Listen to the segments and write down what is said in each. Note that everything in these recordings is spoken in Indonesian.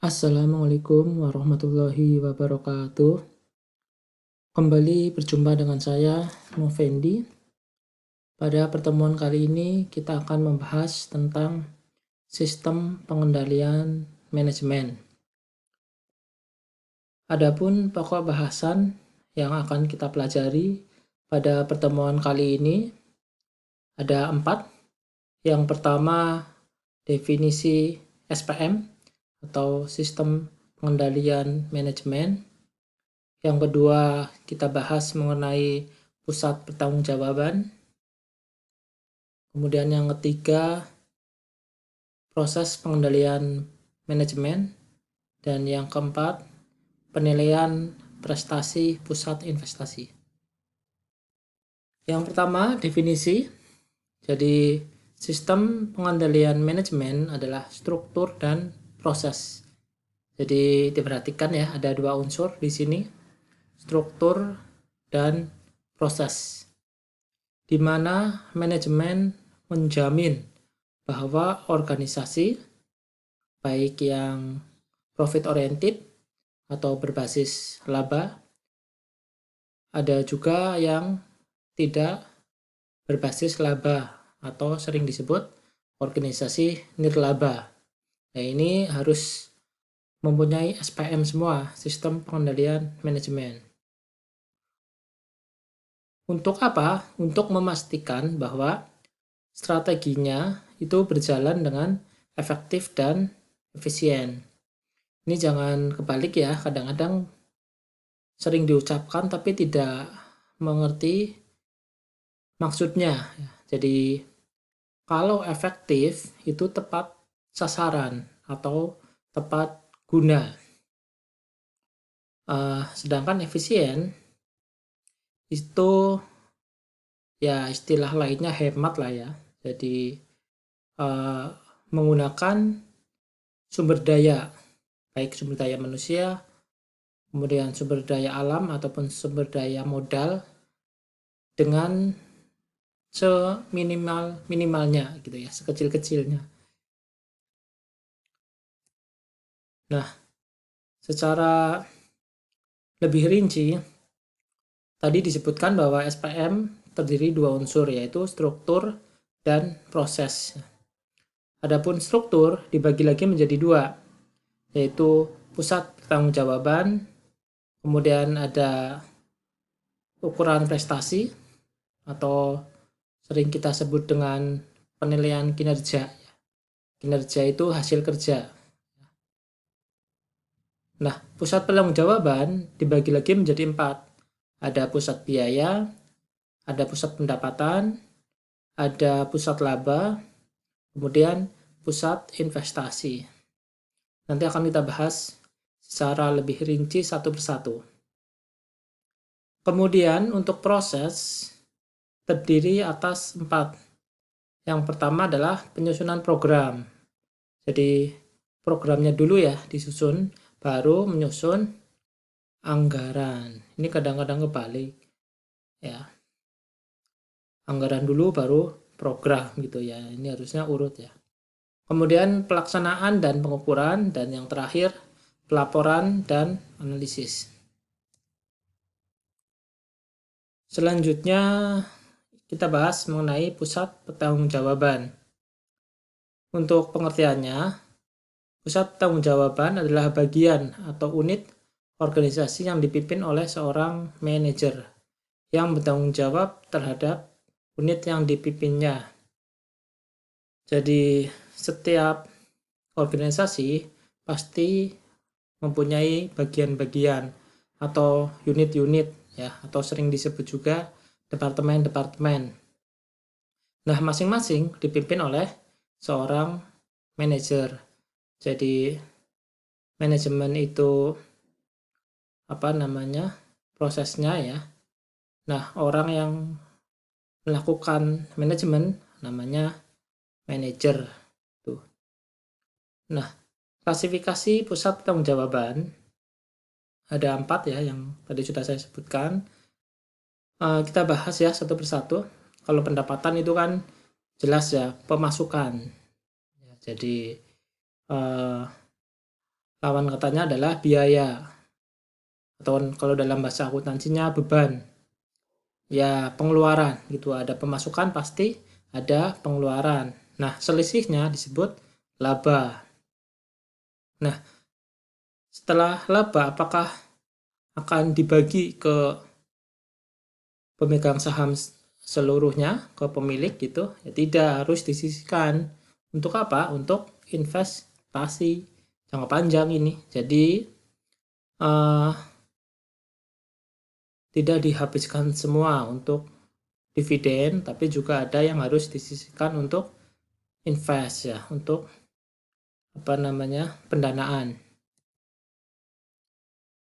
Assalamualaikum warahmatullahi wabarakatuh. Kembali berjumpa dengan saya, Novendi. Pada pertemuan kali ini kita akan membahas tentang sistem pengendalian manajemen. Adapun pokok bahasan yang akan kita pelajari pada pertemuan kali ini ada 4. Yang pertama, definisi SPM atau sistem pengendalian manajemen. Yang kedua, kita bahas mengenai pusat pertanggungjawaban. Kemudian yang ketiga, proses pengendalian manajemen. Dan yang keempat, penilaian prestasi pusat investasi. Yang pertama, definisi. Jadi, sistem pengendalian manajemen adalah struktur dan proses. Jadi, diperhatikan ya, ada 2 unsur di sini. Struktur dan proses, di mana manajemen menjamin bahwa organisasi baik yang profit oriented atau berbasis laba, ada juga yang tidak berbasis laba atau sering disebut organisasi nirlaba. Nah, ini harus mempunyai SPM semua, sistem pengendalian manajemen. Untuk apa? Untuk memastikan bahwa strateginya itu berjalan dengan efektif dan efisien. Ini jangan kebalik ya, kadang-kadang sering diucapkan tapi tidak mengerti maksudnya. Jadi kalau efektif itu tepat sasaran atau tepat guna. Sedangkan efisien itu ya istilah lainnya hemat lah ya. Jadi menggunakan sumber daya, baik sumber daya manusia, kemudian sumber daya alam ataupun sumber daya modal dengan seminimal-minimalnya gitu ya, sekecil-kecilnya. Nah, secara lebih rinci tadi disebutkan bahwa SPM terdiri 2 unsur, yaitu struktur dan proses. Adapun struktur dibagi lagi menjadi 2, yaitu pusat pertanggungjawaban, kemudian ada ukuran prestasi atau sering kita sebut dengan penilaian kinerja. Kinerja itu hasil kerja. Nah, pusat pertanggungjawaban dibagi lagi menjadi 4. Ada pusat biaya, ada pusat pendapatan, ada pusat laba, kemudian pusat investasi. Nanti akan kita bahas secara lebih rinci satu persatu. Kemudian untuk proses terdiri atas 4. Yang pertama adalah penyusunan program. Jadi programnya dulu ya disusun, baru menyusun anggaran. Ini kadang-kadang kebalik ya. Anggaran dulu baru program gitu ya. Ini harusnya urut ya. Kemudian pelaksanaan dan pengukuran, dan yang terakhir pelaporan dan analisis. Selanjutnya kita bahas mengenai pusat pertanggungjawaban. Untuk pengertiannya, pusat pertanggungjawaban adalah bagian atau unit organisasi yang dipimpin oleh seorang manajer yang bertanggung jawab terhadap unit yang dipimpinnya. Jadi setiap organisasi pasti mempunyai bagian-bagian atau unit-unit ya, atau sering disebut juga departemen-departemen. Nah, masing-masing dipimpin oleh seorang manajer. Jadi manajemen itu prosesnya ya. Nah, orang yang melakukan manajemen namanya manajer tuh. Nah, klasifikasi pusat pertanggungjawaban ada 4 ya, yang tadi sudah saya sebutkan. Kita bahas ya satu persatu. Kalau pendapatan itu kan jelas ya, pemasukan. Jadi lawan katanya adalah biaya, atau kalau dalam bahasa akuntansinya beban. Ya, pengeluaran gitu. Ada pemasukan pasti ada pengeluaran. Nah, selisihnya disebut laba. Nah, setelah laba apakah akan dibagi ke pemegang saham seluruhnya, ke pemilik gitu? Ya tidak, harus disisihkan. Untuk apa? Untuk investasi jangka panjang ini. Jadi uh, tidak dihabiskan semua untuk dividen, tapi juga ada yang harus disisihkan untuk invest ya, untuk pendanaan.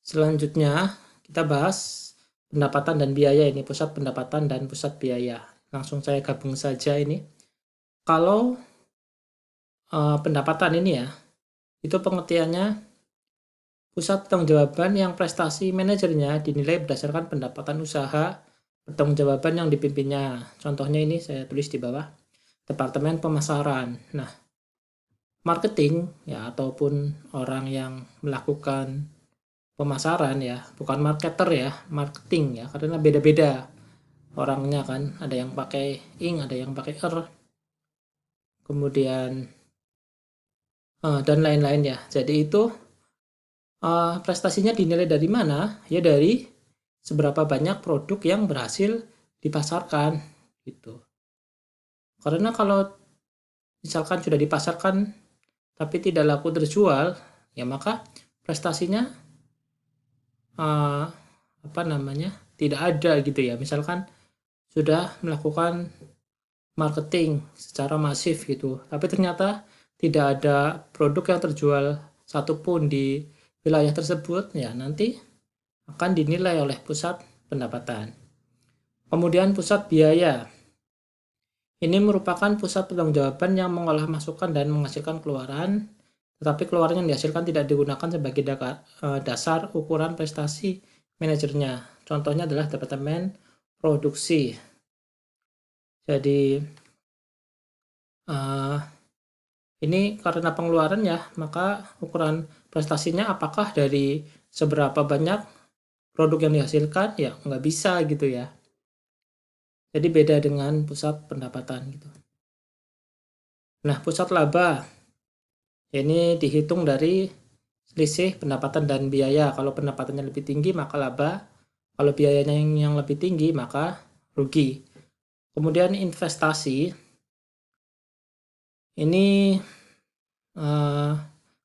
Selanjutnya kita bahas pendapatan dan biaya ini, pusat pendapatan dan pusat biaya. Langsung saya gabung saja ini. Kalau pendapatan ini ya, itu pengertiannya pusat pertanggungjawaban yang prestasi manajernya dinilai berdasarkan pendapatan usaha pertanggungjawaban yang dipimpinnya. Contohnya ini saya tulis di bawah, Departemen Pemasaran. Nah, marketing ya, ataupun orang yang melakukan pemasaran ya, bukan marketer ya, marketing ya, karena beda-beda orangnya kan, ada yang pakai ing, ada yang pakai kemudian dan lain-lain ya. Jadi itu prestasinya dinilai dari mana? Ya dari seberapa banyak produk yang berhasil dipasarkan gitu. Karena kalau misalkan sudah dipasarkan tapi tidak laku terjual, ya maka prestasinya tidak ada gitu ya. Misalkan sudah melakukan marketing secara masif gitu, tapi ternyata tidak ada produk yang terjual satupun di wilayah tersebut, ya nanti akan dinilai oleh pusat pendapatan. Kemudian pusat biaya. Ini merupakan pusat pertanggungjawaban yang mengolah masukan dan menghasilkan keluaran, tetapi keluaran yang dihasilkan tidak digunakan sebagai dasar ukuran prestasi manajernya. Contohnya adalah Departemen Produksi. Jadi ini karena pengeluaran ya, maka ukuran prestasinya apakah dari seberapa banyak produk yang dihasilkan, ya nggak bisa gitu ya. Jadi beda dengan pusat pendapatan gitu. Nah, pusat laba ini dihitung dari selisih pendapatan dan biaya. Kalau pendapatannya lebih tinggi maka laba, kalau biayanya yang lebih tinggi maka rugi. Kemudian investasi ini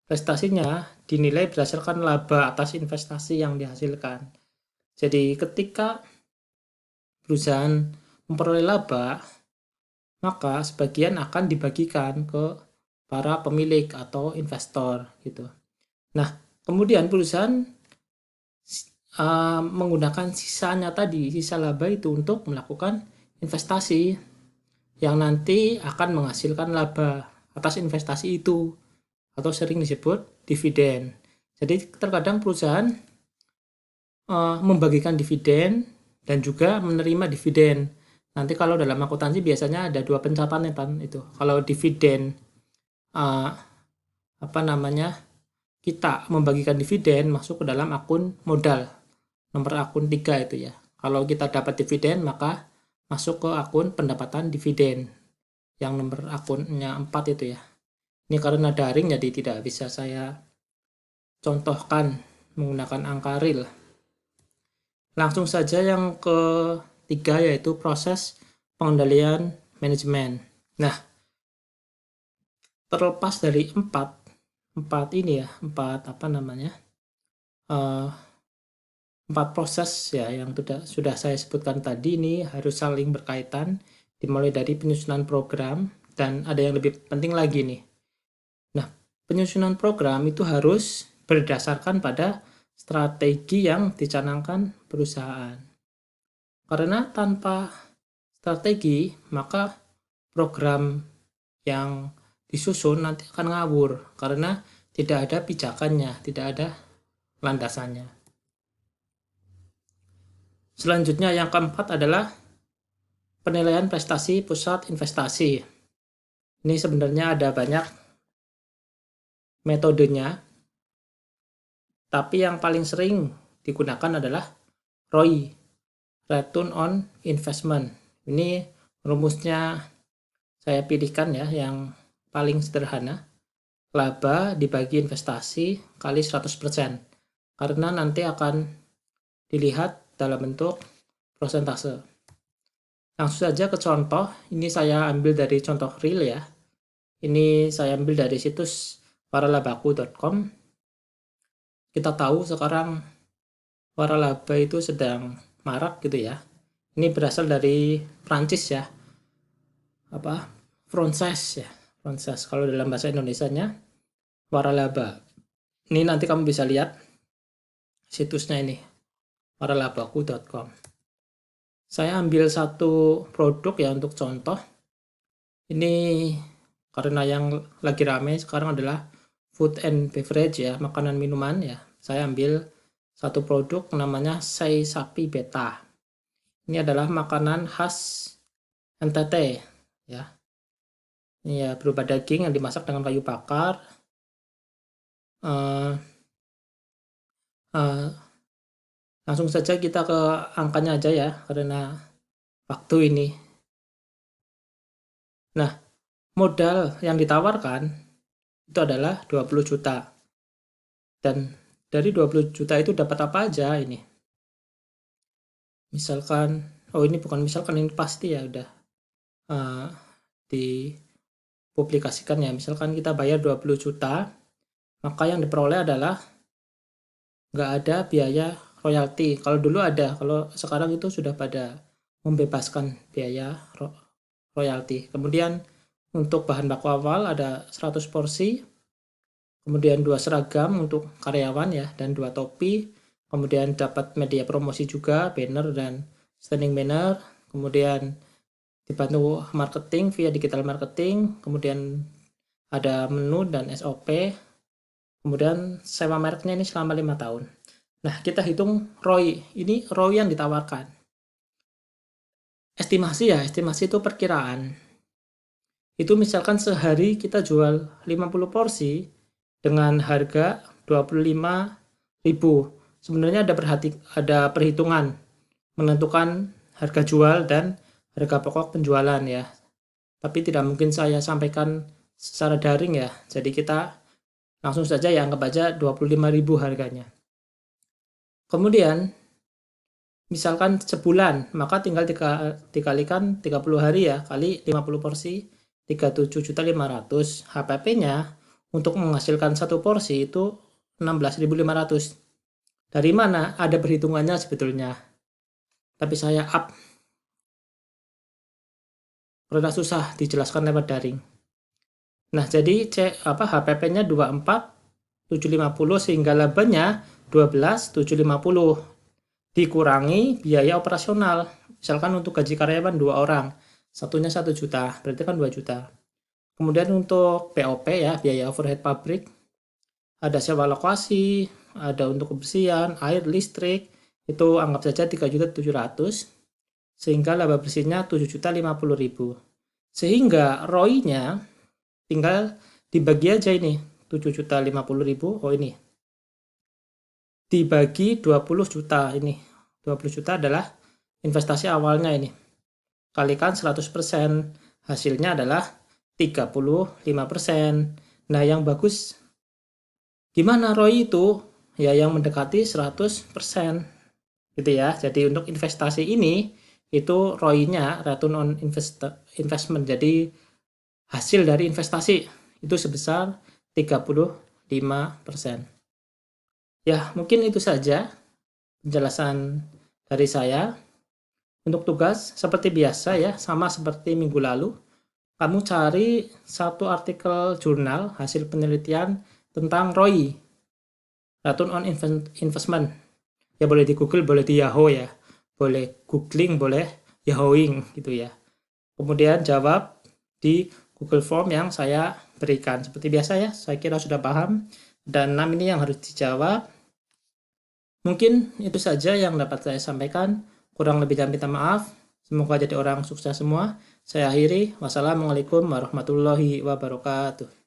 prestasinya dinilai berdasarkan laba atas investasi yang dihasilkan. Jadi ketika perusahaan memperoleh laba, maka sebagian akan dibagikan ke para pemilik atau investor gitu. Nah, kemudian perusahaan menggunakan sisanya tadi, sisa laba itu untuk melakukan investasi yang nanti akan menghasilkan laba atas investasi itu, atau sering disebut dividen. Jadi terkadang perusahaan membagikan dividen dan juga menerima dividen. Nanti kalau dalam akuntansi biasanya ada dua pencatatan itu. Kalau dividen kita membagikan dividen masuk ke dalam akun modal, nomor akun 3 itu ya. Kalau kita dapat dividen maka masuk ke akun pendapatan dividen yang nomor akunnya 4 itu ya. Ini karena daring jadi tidak bisa saya contohkan menggunakan angka real. Langsung saja yang ketiga yaitu proses pengendalian manajemen. Nah, terlepas dari empat proses ya yang sudah saya sebutkan tadi, ini harus saling berkaitan, dimulai dari penyusunan program, dan ada yang lebih penting lagi nih. Nah, penyusunan program itu harus berdasarkan pada strategi yang dicanangkan perusahaan. Karena tanpa strategi, maka program yang disusun nanti akan ngawur karena tidak ada pijakannya, tidak ada landasannya. Selanjutnya yang keempat adalah penilaian prestasi pusat investasi. Ini sebenarnya ada banyak metodenya. Tapi yang paling sering digunakan adalah ROI, Return on Investment. Ini rumusnya saya pilihkan ya, yang paling sederhana. Laba dibagi investasi kali 100%. Karena nanti akan dilihat dalam bentuk persentase. Langsung saja ke contoh. Ini saya ambil dari contoh real ya. Ini saya ambil dari situs waralabaku.com. Kita tahu sekarang waralaba itu sedang marak gitu ya. Ini berasal dari Prancis ya. Franchise ya. Franchise kalau dalam bahasa Indonesianya waralaba. Ini nanti kamu bisa lihat situsnya ini, waralabaku.com. Saya ambil satu produk ya untuk contoh. Ini karena yang lagi rame sekarang adalah food and beverage ya, makanan minuman ya. Saya ambil satu produk namanya Sei Sapi Beta. Ini adalah makanan khas NTT ya. Ini ya berupa daging yang dimasak dengan kayu bakar. Langsung saja kita ke angkanya aja ya, karena waktu ini. Nah, modal yang ditawarkan itu adalah 20 juta. Dan dari 20 juta itu dapat apa aja ini? Misalkan, ini bukan misalkan, ini pasti ya udah dipublikasikan ya. Misalkan kita bayar 20 juta, maka yang diperoleh adalah nggak ada biaya royalti. Kalau dulu ada, kalau sekarang itu sudah pada membebaskan biaya royalti. Kemudian untuk bahan baku awal ada 100 porsi, kemudian 2 seragam untuk karyawan ya, dan 2 topi, kemudian dapat media promosi juga, banner dan standing banner, kemudian dibantu marketing via digital marketing, kemudian ada menu dan SOP, kemudian sewa mereknya ini selama 5 tahun. Nah, kita hitung ROI. Ini ROI yang ditawarkan. Estimasi ya, estimasi itu perkiraan. Itu misalkan sehari kita jual 50 porsi dengan harga 25.000. Sebenarnya ada perhitungan menentukan harga jual dan harga pokok penjualan ya. Tapi tidak mungkin saya sampaikan secara daring ya. Jadi kita langsung saja ya anggap aja 25.000 harganya. Kemudian misalkan sebulan, maka tinggal dikalikan 30 hari ya, kali 50 porsi, 37.500. HPP-nya untuk menghasilkan satu porsi itu 16.500. Dari mana? Ada perhitungannya sebetulnya. Tapi saya up karena susah dijelaskan lewat daring. Nah, jadi HPP-nya 24.750 sehingga labanya 12.750 dikurangi biaya operasional. Misalkan untuk gaji karyawan 2 orang, satunya 1 juta, berarti kan 2 juta. Kemudian untuk POP ya, biaya overhead pabrik, ada sewa lokasi, ada untuk kebersihan, air, listrik, itu anggap saja 3.700.000, sehingga laba bersihnya 7.050.000. Sehingga ROI-nya tinggal dibagi aja ini, 7.050.000, ini dibagi 20 juta ini. 20 juta adalah investasi awalnya ini. Kalikan 100%, hasilnya adalah 35%. Nah, yang bagus gimana ROI itu? Ya yang mendekati 100%. Gitu ya. Jadi untuk investasi ini itu ROI-nya, Return on Investment. Jadi hasil dari investasi itu sebesar 35%. Ya, mungkin itu saja penjelasan dari saya. Untuk tugas, seperti biasa ya, sama seperti minggu lalu, kamu cari satu artikel jurnal hasil penelitian tentang ROI, Return on Investment. Ya boleh di Google, boleh di Yahoo ya. Boleh googling, boleh yahooing gitu ya. Kemudian jawab di Google Form yang saya berikan. Seperti biasa ya, saya kira sudah paham. Dan 6 ini yang harus dijawab. Mungkin itu saja yang dapat saya sampaikan. Kurang lebihnya minta maaf. Semoga jadi orang sukses semua. Saya akhiri. Wassalamualaikum warahmatullahi wabarakatuh.